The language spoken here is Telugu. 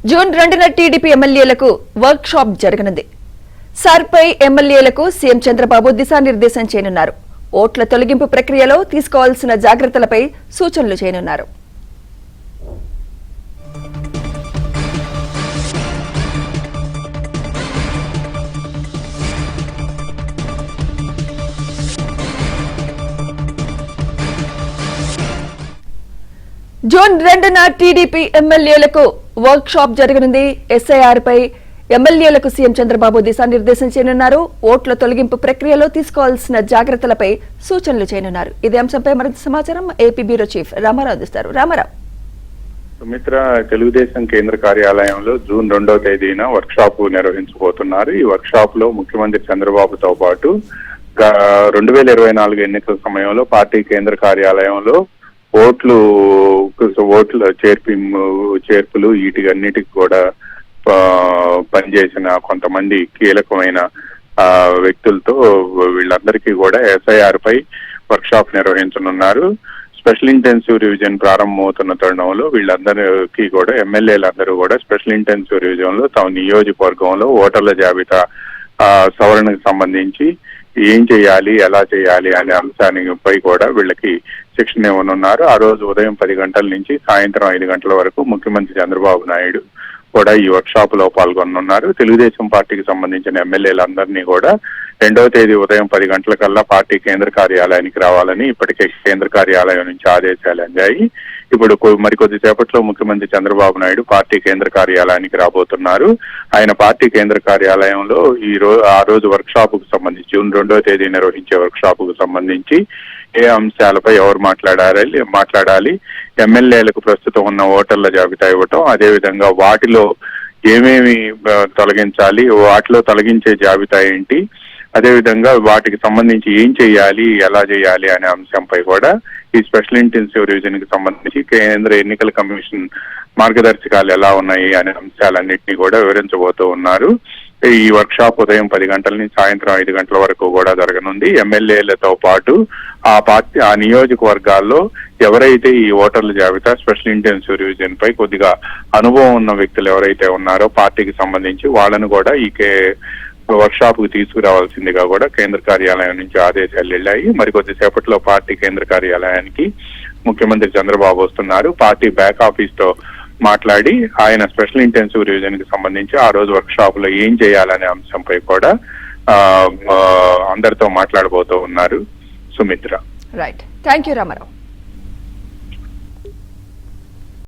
జూన్ 2న టీడీపీ ఎమ్మెల్యేలకు వర్క్ షాప్ జరగనుంది. సర్పై ఎమ్మెల్యేలకు సీఎం చంద్రబాబు దిశానిర్దేశం చేయనున్నారు. ఓట్ల తొలగింపు ప్రక్రియలో తీసుకోవాల్సిన జాగ్రత్తలపై సూచనలు చేయనున్నారు. జూన్ 2న టీడీపీ ఎమ్మెల్యేలకు వర్క్ షాప్ జరగనుంది. ఎస్ఐఆర్ పై ఎమ్మెల్యేలకు సీఎం చంద్రబాబు దిశానిర్దేశం చేయనున్నారు. ఓట్ల తొలగింపు ప్రక్రియలో తీసుకోవాల్సిన జాగ్రత్తలపై సూచనలు చేయనున్నారు. ఇదే అంశంపై మరింత సమాచారం ఏపీ బ్యూరో చీఫ్ రామారావు అందిస్తారు. రామారావు. సుమిత్ర, తెలుగుదేశం కేంద్ర కార్యాలయంలో జూన్ 2వ తేదీన వర్క్ షాప్ నిర్వహించబోతున్నారు. ఈ వర్క్ షాప్ లో ముఖ్యమంత్రి చంద్రబాబుతో పాటు 2024 ఎన్నికల సమయంలో పార్టీ కేంద్ర కార్యాలయంలో ఓట్ల చేర్పులు వీటికన్నిటికి కూడా పనిచేసిన కొంతమంది కీలకమైన వ్యక్తులతో వీళ్ళందరికీ కూడా ఎస్ఐఆర్ పై వర్క్ షాప్ నిర్వహించనున్నారు. స్పెషల్ ఇంటెన్సివ్ రివిజన్ ప్రారంభమవుతున్న తరుణంలో వీళ్ళందరికీ కూడా ఎమ్మెల్యేలందరూ కూడా స్పెషల్ ఇంటెన్సివ్ రివిజన్ లో తమ నియోజకవర్గంలో ఓటర్ల జాబితా సవరణకు సంబంధించి ఏం చేయాలి, ఎలా చేయాలి అనే అంశానిపై కూడా వీళ్ళకి శిక్షణ ఇవ్వనున్నారు. ఆ రోజు ఉదయం 10 గంటల నుంచి సాయంత్రం 5 గంటల వరకు ముఖ్యమంత్రి చంద్రబాబు నాయుడు కూడా ఈ వర్క్ షాప్ లో పాల్గొనున్నారు. తెలుగుదేశం పార్టీకి సంబంధించిన ఎమ్మెల్యేలందరినీ కూడా 2వ తేదీ ఉదయం 10 గంటలకల్లా పార్టీ కేంద్ర కార్యాలయానికి రావాలని ఇప్పటికే కేంద్ర కార్యాలయం నుంచి ఆదేశాలు అందాయి. ఇప్పుడు మరికొద్ది సేపట్లో ముఖ్యమంత్రి చంద్రబాబు నాయుడు పార్టీ కేంద్ర కార్యాలయానికి రాబోతున్నారు. ఆయన పార్టీ కేంద్ర కార్యాలయంలో ఆ రోజు వర్క్ షాప్ కు సంబంధించి జూన్ 2వ తేదీ నిర్వహించే వర్క్ షాప్ కు సంబంధించి ఏ అంశాలపై ఎవరు మాట్లాడాలి, ఎమ్మెల్యేలకు ప్రస్తుతం ఉన్న ఓటర్ల జాబితా ఇవ్వటం, అదేవిధంగా వాటిలో ఏమేమి తొలగించాలి, వాటిలో తొలగించే జాబితా ఏంటి, అదేవిధంగా వాటికి సంబంధించి ఏం చేయాలి, ఎలా చేయాలి అనే అంశంపై కూడా ఈ స్పెషల్ ఇంటెన్సివ్ రివిజన్ కి సంబంధించి కేంద్ర ఎన్నికల కమిషన్ మార్గదర్శకాలు ఎలా ఉన్నాయి అనే అంశాలన్నింటినీ కూడా వివరించబోతూ ఉన్నారు. ఈ వర్క్ షాప్ ఉదయం 10 గంటల నుంచి సాయంత్రం 5 గంటల వరకు కూడా జరగనుంది. ఎమ్మెల్యేలతో పాటు ఆ నియోజకవర్గాల్లో ఎవరైతే ఈ ఓటర్ల జాబితా స్పెషల్ ఇంటెన్సివ్ రివిజన్ పై కొద్దిగా అనుభవం ఉన్న వ్యక్తులు ఎవరైతే ఉన్నారో పార్టీకి సంబంధించి వాళ్ళను కూడా ఈ వర్క్ షాప్ కు తీసుకురావాల్సిందిగా కూడా కేంద్ర కార్యాలయం నుంచి ఆదేశాలు వెళ్ళాయి. మరికొద్ది సేపట్లో పార్టీ కేంద్ర కార్యాలయానికి ముఖ్యమంత్రి చంద్రబాబు వస్తున్నారు. పార్టీ బ్యాక్ ఆఫీస్ తో మాట్లాడి ఆయన స్పెషల్ ఇంటెన్సివ్ రివిజన్ కి సంబంధించి ఆ రోజు వర్క్ షాప్ లో ఏం చేయాలనే అంశంపై కూడా అందరితో మాట్లాడబోతూ ఉన్నారు. Sumitra. Right. Thank you Ramarao.